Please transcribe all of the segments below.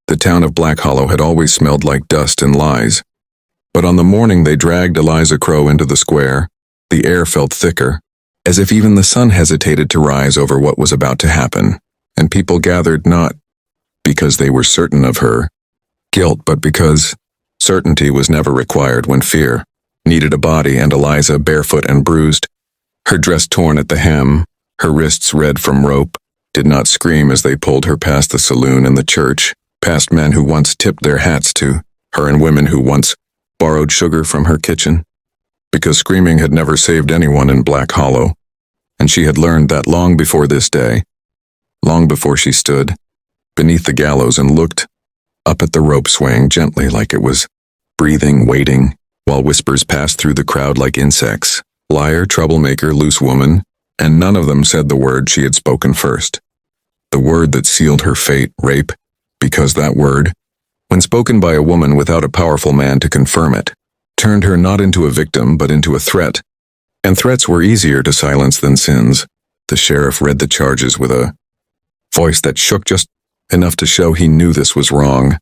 The town of Black Hollow had always smelled like dust and lies. But on the morning they dragged Eliza Crow into the square, the air felt thicker, as if even the sun hesitated to rise over what was about to happen, and people gathered not because they were certain of her guilt, but because certainty was never required when fear needed a body. And Eliza, barefoot and bruised, her dress torn at the hem, her wrists red from rope, did not scream as they pulled her past the saloon and the church, past men who once tipped their hats to her and women who once borrowed sugar from her kitchen, because screaming had never saved anyone in Black Hollow, and she had learned that long before this day, long before she stood beneath the gallows and looked up at the rope swaying gently like it was breathing, waiting, while whispers passed through the crowd like insects, liar, troublemaker, loose woman, and none of them said the word she had spoken first, the word that sealed her fate, rape, because that word, when spoken by a woman without a powerful man to confirm it, turned her not into a victim but into a threat, and threats were easier to silence than sins. The sheriff read the charges with a voice that shook just enough to show he knew this was wrong,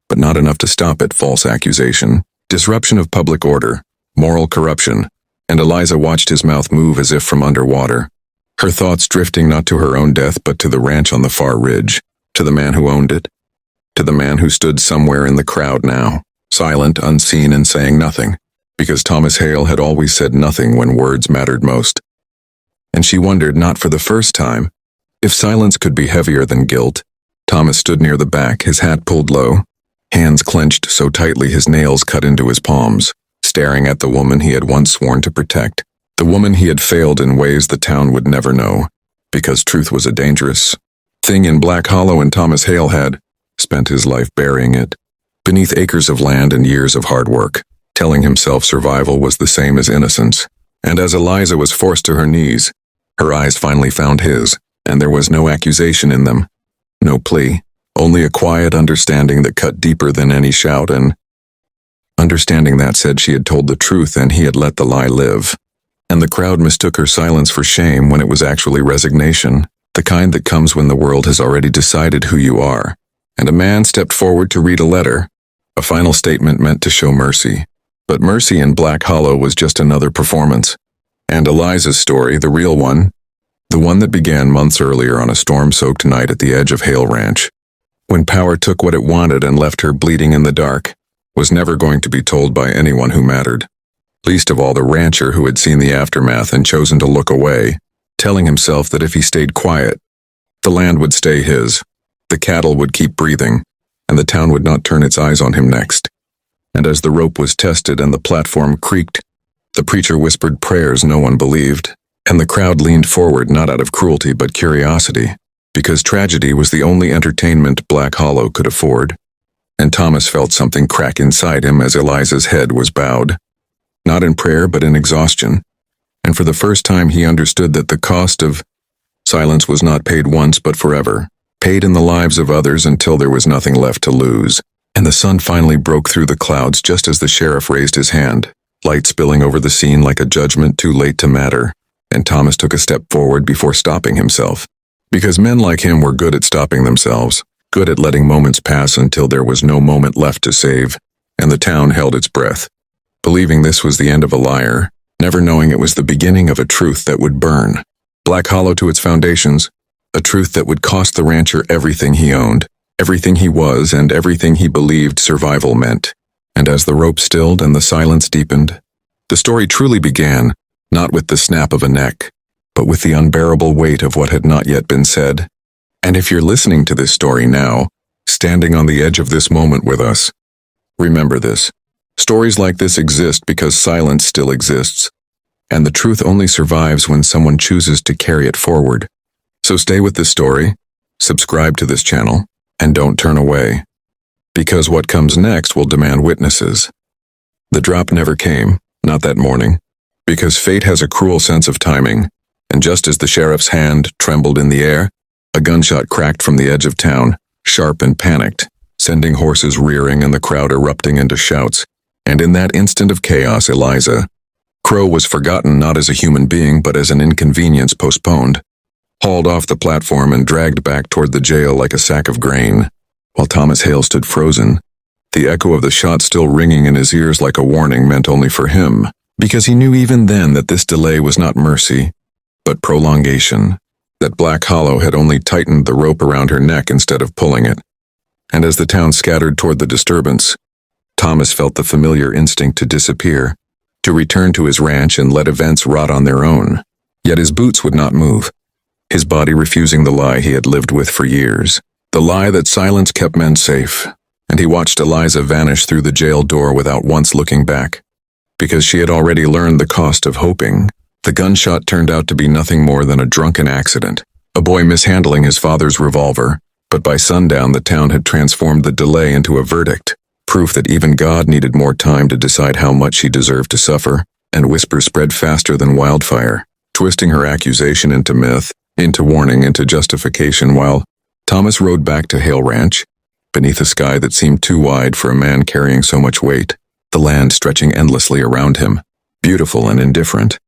but not enough to stop it. False accusation, disruption of public order, moral corruption, and Eliza watched his mouth move as if from underwater, her thoughts drifting not to her own death but to the ranch on the far ridge, to the man who owned it, to the man who stood somewhere in the crowd now, silent, unseen, and saying nothing, because Thomas Hale had always said nothing when words mattered most. And she wondered, not for the first time, if silence could be heavier than guilt. Thomas stood near the back, his hat pulled low, hands clenched so tightly his nails cut into his palms, staring at the woman he had once sworn to protect, the woman he had failed in ways the town would never know, because truth was a dangerous thing in Black Hollow, and Thomas Hale had spent his life burying it, beneath acres of land and years of hard work, telling himself survival was the same as innocence. And as Eliza was forced to her knees, her eyes finally found his, and there was no accusation in them, no plea, only a quiet understanding that cut deeper than any shout, and understanding that said she had told the truth and he had let the lie live. And the crowd mistook her silence for shame when it was actually resignation, the kind that comes when the world has already decided who you are. And a man stepped forward to read a letter, a final statement meant to show mercy. But mercy in Black Hollow was just another performance. And Eliza's story, the real one, the one that began months earlier on a storm-soaked night at the edge of Hale Ranch, when power took what it wanted and left her bleeding in the dark, was never going to be told by anyone who mattered, least of all the rancher who had seen the aftermath and chosen to look away, telling himself that if he stayed quiet, the land would stay his, the cattle would keep breathing, and the town would not turn its eyes on him next. And as the rope was tested and the platform creaked, the preacher whispered prayers no one believed, and the crowd leaned forward not out of cruelty but curiosity, because tragedy was the only entertainment Black Hollow could afford. And Thomas felt something crack inside him as Eliza's head was bowed, not in prayer but in exhaustion, and for the first time he understood that the cost of silence was not paid once but forever, paid in the lives of others until there was nothing left to lose. And the sun finally broke through the clouds just as the sheriff raised his hand, light spilling over the scene like a judgment too late to matter, and Thomas took a step forward before stopping himself, because men like him were good at stopping themselves, good at letting moments pass until there was no moment left to save, and the town held its breath, believing this was the end of a liar, never knowing it was the beginning of a truth that would burn Black Hollow to its foundations, a truth that would cost the rancher everything he owned, everything he was, and everything he believed survival meant. And as the rope stilled and the silence deepened, the story truly began, not with the snap of a neck, but with the unbearable weight of what had not yet been said. And if you're listening to this story now, standing on the edge of this moment with us, remember this. Stories like this exist because silence still exists, and the truth only survives when someone chooses to carry it forward. So stay with this story, subscribe to this channel, and don't turn away, because what comes next will demand witnesses. The drop never came, not that morning, because fate has a cruel sense of timing, and just as the sheriff's hand trembled in the air, a gunshot cracked from the edge of town, sharp and panicked, sending horses rearing and the crowd erupting into shouts. And in that instant of chaos, Eliza Crow was forgotten not as a human being but as an inconvenience postponed, hauled off the platform and dragged back toward the jail like a sack of grain. while Thomas Hale stood frozen, the echo of the shot still ringing in his ears like a warning meant only for him, because he knew even then that this delay was not mercy, but prolongation, that Black Hollow had only tightened the rope around her neck instead of pulling it. And as the town scattered toward the disturbance, Thomas felt the familiar instinct to disappear, to return to his ranch and let events rot on their own. Yet his boots would not move, his body refusing the lie he had lived with for years, the lie that silence kept men safe, and he watched Eliza vanish through the jail door without once looking back. Because she had already learned the cost of hoping, the gunshot turned out to be nothing more than a drunken accident, a boy mishandling his father's revolver, but by sundown the town had transformed the delay into a verdict, proof that even God needed more time to decide how much he deserved to suffer, and whispers spread faster than wildfire, twisting her accusation into myth, into warning, into justification, while Thomas rode back to Hale Ranch, beneath a sky that seemed too wide for a man carrying so much weight, the land stretching endlessly around him, beautiful and indifferent.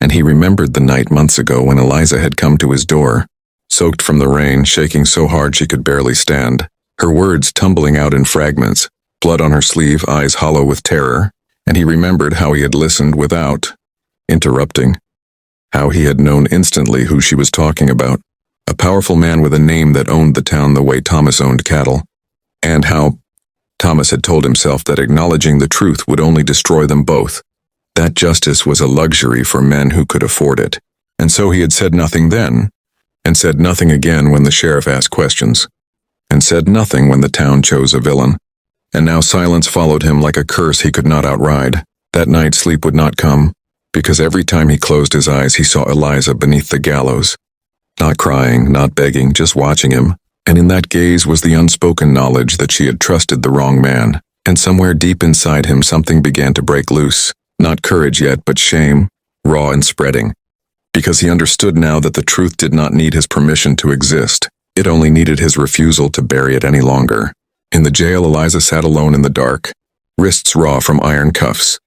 And he remembered the night months ago when Eliza had come to his door, soaked from the rain, shaking so hard she could barely stand, her words tumbling out in fragments, blood on her sleeve, eyes hollow with terror, and he remembered how he had listened without interrupting, how he had known instantly who she was talking about, a powerful man with a name that owned the town the way Thomas owned cattle, and how Thomas had told himself that acknowledging the truth would only destroy them both, that justice was a luxury for men who could afford it, and so he had said nothing then, and said nothing again when the sheriff asked questions, and said nothing when the town chose a villain. And now silence followed him like a curse he could not outride. That night sleep would not come, because every time he closed his eyes he saw Eliza beneath the gallows, not crying, not begging, just watching him, and in that gaze was the unspoken knowledge that she had trusted the wrong man, and somewhere deep inside him something began to break loose, not courage yet, but shame, raw and spreading, because he understood now that the truth did not need his permission to exist, it only needed his refusal to bury it any longer. In the jail, Eliza sat alone in the dark, wrists raw from iron cuffs,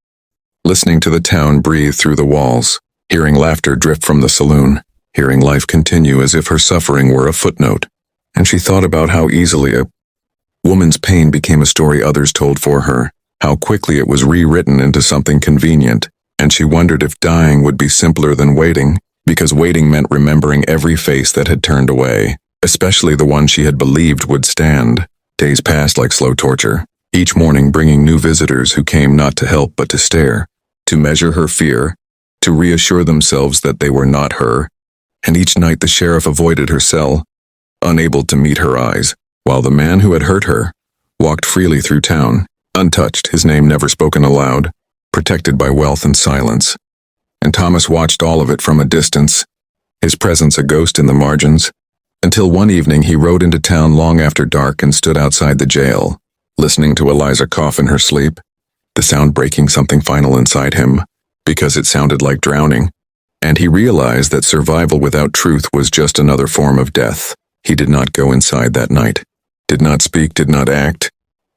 listening to the town breathe through the walls, hearing laughter drift from the saloon, hearing life continue as if her suffering were a footnote. And she thought about how easily a woman's pain became a story others told for her, how quickly it was rewritten into something convenient, and she wondered if dying would be simpler than waiting, because waiting meant remembering every face that had turned away, especially the one she had believed would stand. Days passed like slow torture, each morning bringing new visitors who came not to help but to stare, to measure her fear, to reassure themselves that they were not her, and each night the sheriff avoided her cell, unable to meet her eyes, while the man who had hurt her walked freely through town, untouched, his name never spoken aloud, protected by wealth and silence. And Thomas watched all of it from a distance, his presence a ghost in the margins, until one evening he rode into town long after dark and stood outside the jail, listening to Eliza cough in her sleep, the sound breaking something final inside him, because it sounded like drowning, and he realized that survival without truth was just another form of death. He did not go inside that night, did not speak, did not act,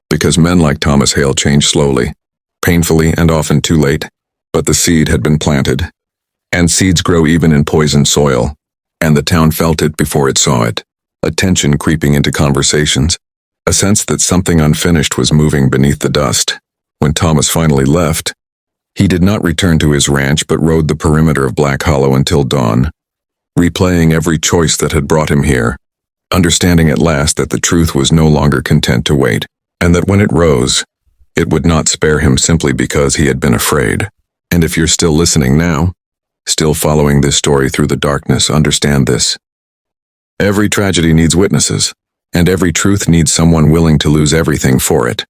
because men like Thomas Hale change slowly, painfully and often too late, but the seed had been planted, and seeds grow even in poisoned soil, and the town felt it before it saw it, a tension creeping into conversations, a sense that something unfinished was moving beneath the dust. When Thomas finally left, he did not return to his ranch but rode the perimeter of Black Hollow until dawn, replaying every choice that had brought him here, understanding at last that the truth was no longer content to wait, and that when it rose, it would not spare him simply because he had been afraid. And if you're still listening now, still following this story through the darkness, understand this. Every tragedy needs witnesses, and every truth needs someone willing to lose everything for it.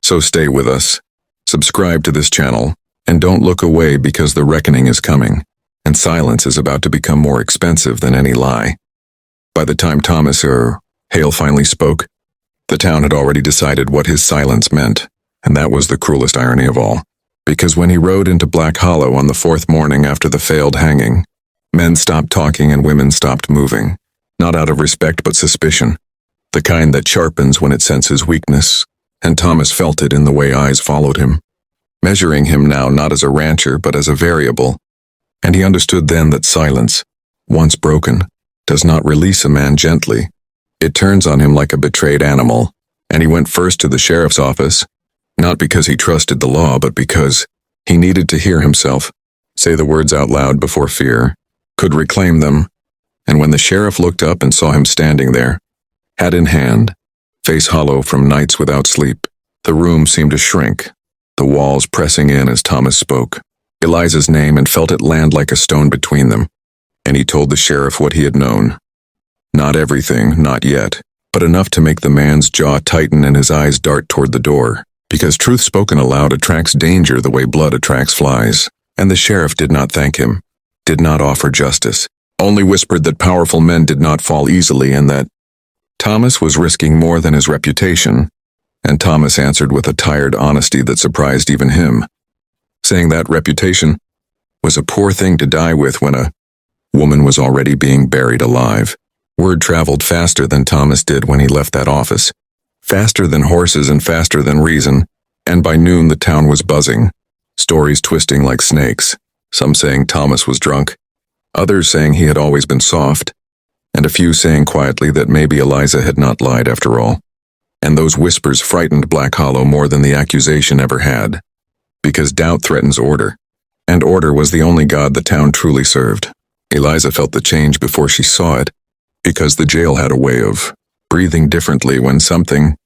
So stay with us, subscribe to this channel, and don't look away because the reckoning is coming, and silence is about to become more expensive than any lie. By the time Thomas Hale finally spoke, the town had already decided what his silence meant, and that was the cruelest irony of all. Because when he rode into Black Hollow on the fourth morning after the failed hanging, men stopped talking and women stopped moving, not out of respect but suspicion, the kind that sharpens when it senses weakness, and Thomas felt it in the way eyes followed him, measuring him now not as a rancher but as a variable, and he understood then that silence, once broken, does not release a man gently. It turns on him like a betrayed animal, And he went first to the sheriff's office, not because he trusted the law, but because he needed to hear himself say the words out loud before fear could reclaim them. And when the sheriff looked up and saw him standing there, hat in hand, face hollow from nights without sleep, the room seemed to shrink, the walls pressing in as Thomas spoke. Eliza's name, and felt it land like a stone between them. And he told the sheriff what he had known. Not everything, not yet, but enough to make the man's jaw tighten and his eyes dart toward the door, because truth spoken aloud attracts danger the way blood attracts flies. And the sheriff did not thank him, did not offer justice, only whispered that powerful men did not fall easily and that Thomas was risking more than his reputation. And Thomas answered with a tired honesty that surprised even him, saying that reputation was a poor thing to die with when a woman was already being buried alive. Word traveled faster than Thomas did when he left that office, faster than horses and faster than reason, and by noon the town was buzzing, stories twisting like snakes, some saying Thomas was drunk, others saying he had always been soft, and a few saying quietly that maybe Eliza had not lied after all. And those whispers frightened Black Hollow more than the accusation ever had, because doubt threatens order, and order was the only god the town truly served. Eliza felt the change before she saw it, because the jail had a way of breathing differently when something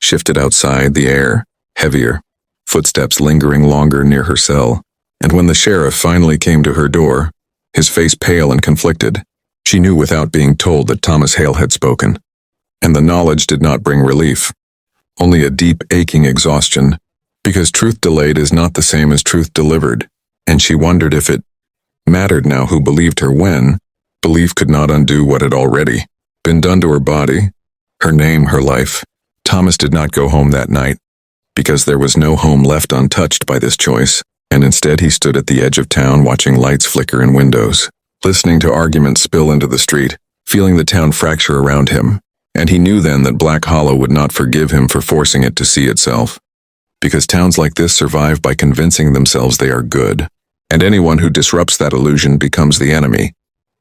shifted outside, the air heavier, footsteps lingering longer near her cell. And when the sheriff finally came to her door, his face pale and conflicted, she knew without being told that Thomas Hale had spoken. And the knowledge did not bring relief, only a deep aching exhaustion, because truth delayed is not the same as truth delivered, and she wondered if it mattered now who believed her when belief could not undo what had already been done to her body, her name, her life. Thomas did not go home that night, because there was no home left untouched by this choice, and instead he stood at the edge of town watching lights flicker in windows, listening to arguments spill into the street, feeling the town fracture around him. And he knew then that Black Hollow would not forgive him for forcing it to see itself, because towns like this survive by convincing themselves they are good, and anyone who disrupts that illusion becomes the enemy.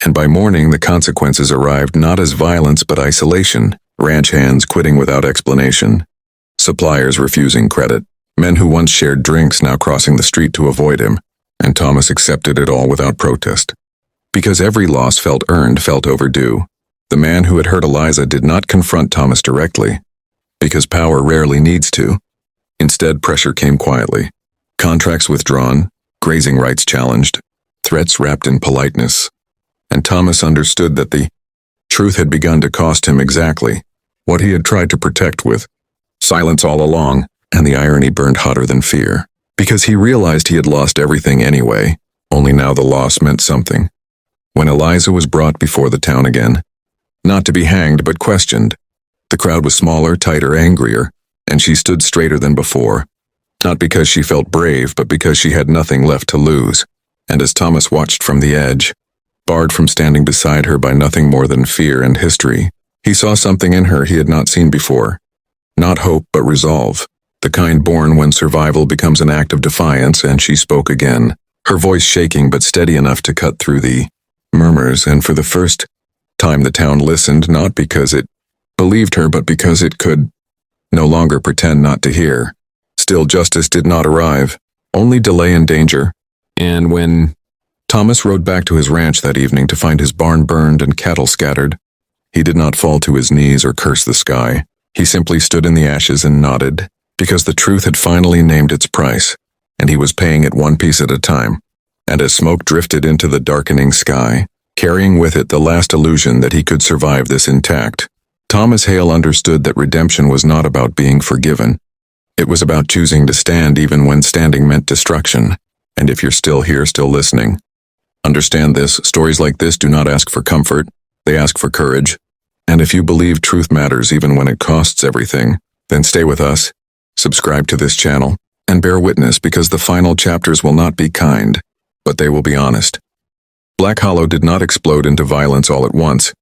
And by morning the consequences arrived not as violence but isolation, ranch hands quitting without explanation, suppliers refusing credit, men who once shared drinks now crossing the street to avoid him, and Thomas accepted it all without protest. Because every loss felt earned, felt overdue. The man who had hurt Eliza did not confront Thomas directly, because power rarely needs to. Instead, pressure came quietly. Contracts withdrawn, grazing rights challenged, threats wrapped in politeness. And Thomas understood that the truth had begun to cost him exactly what he had tried to protect with silence all along, and the irony burned hotter than fear, because he realized he had lost everything anyway, only now the loss meant something. When Eliza was brought before the town again, not to be hanged but questioned, the crowd was smaller, tighter, angrier, and she stood straighter than before, not because she felt brave, but because she had nothing left to lose. And as Thomas watched from the edge, barred from standing beside her by nothing more than fear and history, he saw something in her he had not seen before. Not hope, but resolve, the kind born when survival becomes an act of defiance. And she spoke again, her voice shaking but steady enough to cut through the murmurs, and for the first time the town listened, not because it believed her, but because it could no longer pretend not to hear. Still, justice did not arrive, only delay and danger. And when Thomas rode back to his ranch that evening to find his barn burned and cattle scattered, he did not fall to his knees or curse the sky. He simply stood in the ashes and nodded, because the truth had finally named its price, and he was paying it one piece at a time. And as smoke drifted into the darkening sky, carrying with it the last illusion that he could survive this intact, Thomas Hale understood that redemption was not about being forgiven. It was about choosing to stand even when standing meant destruction. And if you're still here, still listening, understand this: stories like this do not ask for comfort, they ask for courage. And if you believe truth matters even when it costs everything, then stay with us, subscribe to this channel, and bear witness, because the final chapters will not be kind, but they will be honest. Black Hollow did not explode into violence all at once,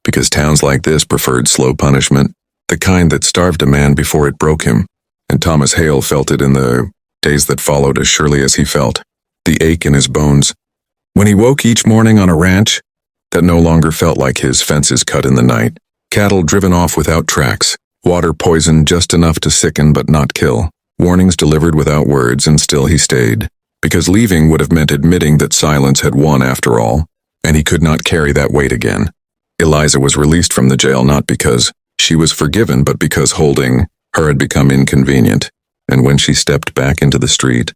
because towns like this preferred slow punishment, the kind that starved a man before it broke him, and Thomas Hale felt it in the days that followed as surely as he felt the ache in his bones when he woke each morning on a ranch that no longer felt like his fences cut in the night, cattle driven off without tracks, Water poisoned just enough to sicken but not kill. Warnings delivered without words, and still he stayed. Because leaving would have meant admitting that silence had won after all, and he could not carry that weight again. Eliza was released from the jail not because she was forgiven, but because holding her had become inconvenient. And when she stepped back into the street,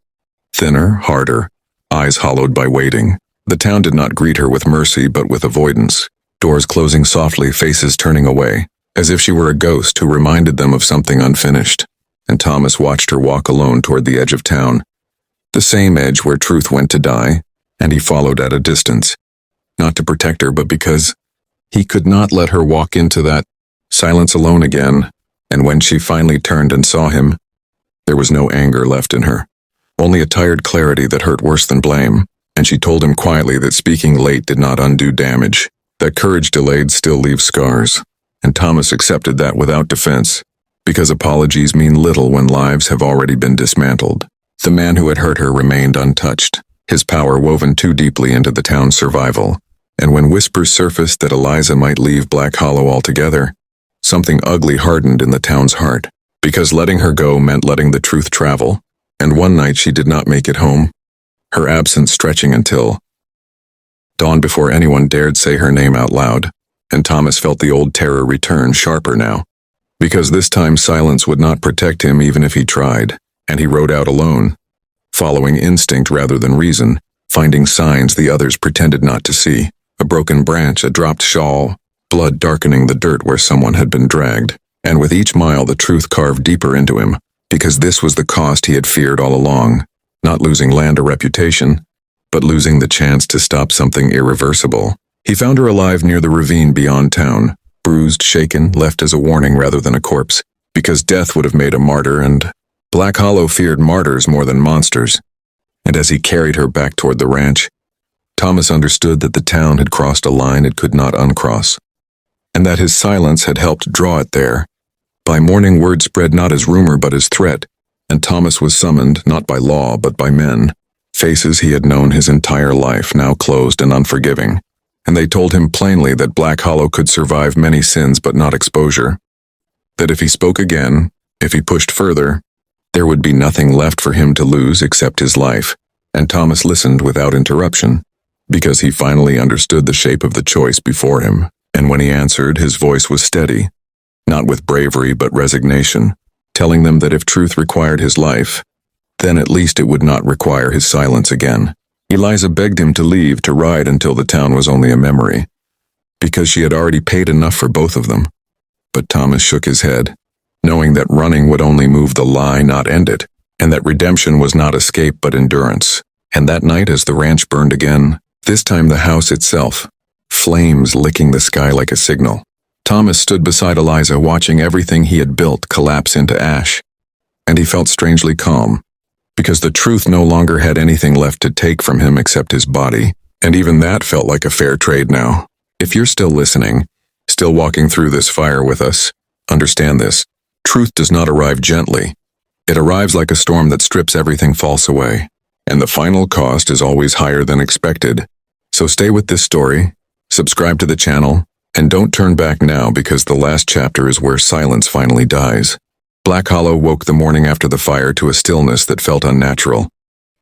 thinner, harder, eyes hollowed by waiting, the town did not greet her with mercy but with avoidance. Doors closing softly, faces turning away, as if she were a ghost who reminded them of something unfinished. And Thomas watched her walk alone toward the edge of town, the same edge where truth went to die, and he followed at a distance, not to protect her but because he could not let her walk into that silence alone again. And when she finally turned and saw him, there was no anger left in her, only a tired clarity that hurt worse than blame. And she told him quietly that speaking late did not undo damage, that courage delayed still leaves scars. And Thomas accepted that without defense, because apologies mean little when lives have already been dismantled. The man who had hurt her remained untouched, his power woven too deeply into the town's survival. And when whispers surfaced that Eliza might leave Black Hollow altogether, something ugly hardened in the town's heart, because letting her go meant letting the truth travel. And one night she did not make it home, her absence stretching until dawn before anyone dared say her name out loud. And Thomas felt the old terror return, sharper now, because this time silence would not protect him even if he tried, and he rode out alone, following instinct rather than reason, finding signs the others pretended not to see. A broken branch, a dropped shawl, blood darkening the dirt where someone had been dragged. And with each mile the truth carved deeper into him, because this was the cost he had feared all along, not losing land or reputation, but losing the chance to stop something irreversible. He found her alive near the ravine beyond town, bruised, shaken, left as a warning rather than a corpse, because death would have made a martyr, and Black Hollow feared martyrs more than monsters. And as he carried her back toward the ranch, Thomas understood that the town had crossed a line it could not uncross, and that his silence had helped draw it there. By morning word spread not as rumor but as threat, and Thomas was summoned not by law but by men, faces he had known his entire life, now closed and unforgiving. And they told him plainly that Black Hollow could survive many sins but not exposure, that if he spoke again, if he pushed further, there would be nothing left for him to lose except his life. And Thomas listened without interruption, because he finally understood the shape of the choice before him. And when he answered, his voice was steady, not with bravery but resignation, telling them that if truth required his life, then at least it would not require his silence again. Eliza begged him to leave, to ride until the town was only a memory, because she had already paid enough for both of them. But Thomas shook his head, knowing that running would only move the lie, not end it, and that redemption was not escape but endurance. And that night, as the ranch burned again, this time the house itself, flames licking the sky like a signal, Thomas stood beside Eliza, watching everything he had built collapse into ash. And he felt strangely calm, because the truth no longer had anything left to take from him except his body, and even that felt like a fair trade now. If you're still listening, still walking through this fire with us, understand this: truth does not arrive gently. It arrives like a storm that strips everything false away, and the final cost is always higher than expected. So stay with this story, subscribe to the channel, and don't turn back now, because the last chapter is where silence finally dies. Black Hollow woke the morning after the fire to a stillness that felt unnatural,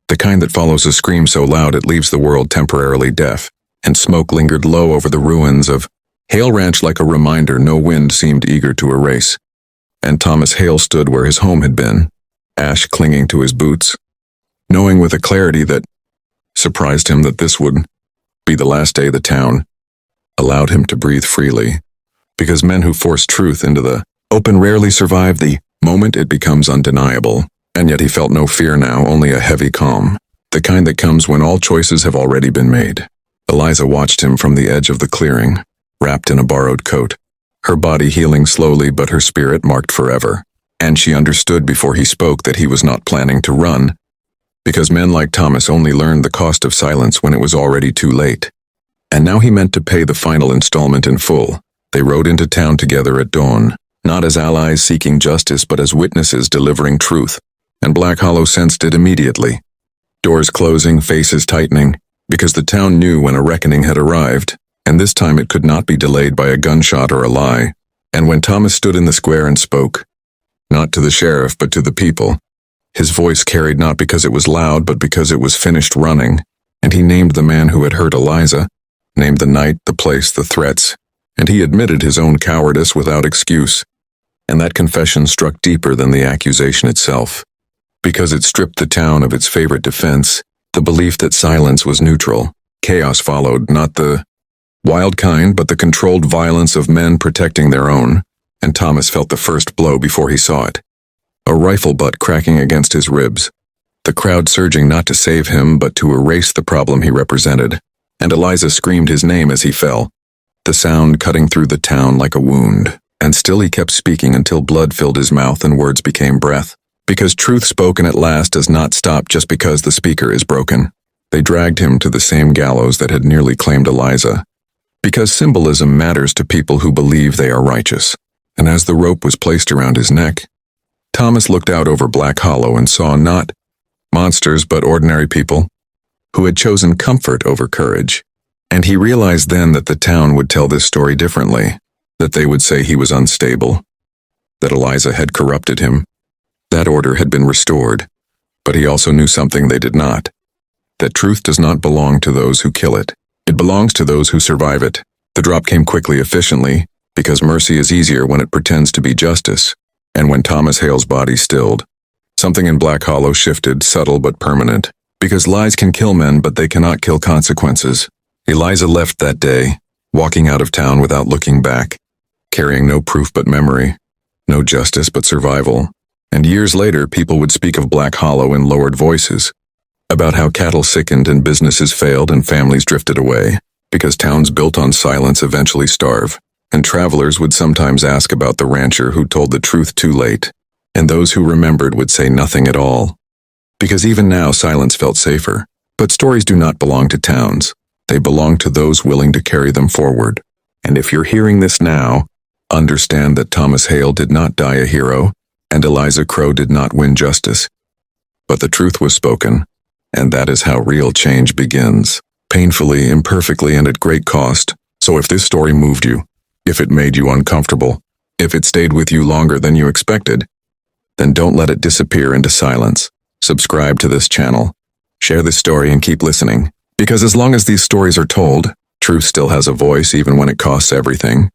the kind that follows a scream so loud it leaves the world temporarily deaf, and smoke lingered low over the ruins of Hale Ranch like a reminder no wind seemed eager to erase. And Thomas Hale stood where his home had been, ash clinging to his boots, knowing with a clarity that surprised him that this would be the last day the town allowed him to breathe freely, because men who force truth into the open rarely survive the moment it becomes undeniable. And yet he felt no fear now, only a heavy calm, the kind that comes when all choices have already been made. Eliza watched him from the edge of the clearing, wrapped in a borrowed coat, her body healing slowly but her spirit marked forever. And she understood before he spoke that he was not planning to run, because men like Thomas only learned the cost of silence when it was already too late. And now he meant to pay the final installment in full. They rode into town together at dawn, not as allies seeking justice but as witnesses delivering truth. And Black Hollow sensed it immediately. Doors closing, faces tightening, because the town knew when a reckoning had arrived, and this time it could not be delayed by a gunshot or a lie. And when Thomas stood in the square and spoke, not to the sheriff but to the people, his voice carried not because it was loud but because it was finished running, and he named the man who had hurt Eliza, named the night, the place, the threats, and he admitted his own cowardice without excuse. And that confession struck deeper than the accusation itself, because it stripped the town of its favorite defense, the belief that silence was neutral. Chaos followed, not the wild kind, but the controlled violence of men protecting their own, and Thomas felt the first blow before he saw it. A rifle butt cracking against his ribs, the crowd surging not to save him but to erase the problem he represented, and Eliza screamed his name as he fell, the sound cutting through the town like a wound, and still he kept speaking until blood filled his mouth and words became breath, because truth spoken at last does not stop just because the speaker is broken. They dragged him to the same gallows that had nearly claimed Eliza, because symbolism matters to people who believe they are righteous. And as the rope was placed around his neck, Thomas looked out over Black Hollow and saw not monsters but ordinary people who had chosen comfort over courage. And he realized then that the town would tell this story differently, that they would say he was unstable, that Eliza had corrupted him. That order had been restored, but he also knew something they did not, that truth does not belong to those who kill it. It belongs to those who survive it. The drop came quickly, efficiently, because mercy is easier when it pretends to be justice. And when Thomas Hale's body stilled, something in Black Hollow shifted, subtle but permanent, because lies can kill men but they cannot kill consequences. Eliza left that day, walking out of town without looking back, carrying no proof but memory, no justice but survival. And years later, people would speak of Black Hollow in lowered voices, about how cattle sickened and businesses failed and families drifted away, because towns built on silence eventually starve. And travelers would sometimes ask about the rancher who told the truth too late, and those who remembered would say nothing at all. Because even now silence felt safer. But stories do not belong to towns. They belong to those willing to carry them forward. And if you're hearing this now, understand that Thomas Hale did not die a hero, and Eliza Crow did not win justice. But the truth was spoken, and that is how real change begins. Painfully, imperfectly, and at great cost. So if this story moved you, if it made you uncomfortable, if it stayed with you longer than you expected, then don't let it disappear into silence. Subscribe to this channel, share this story, and keep listening. Because as long as these stories are told, truth still has a voice even when it costs everything.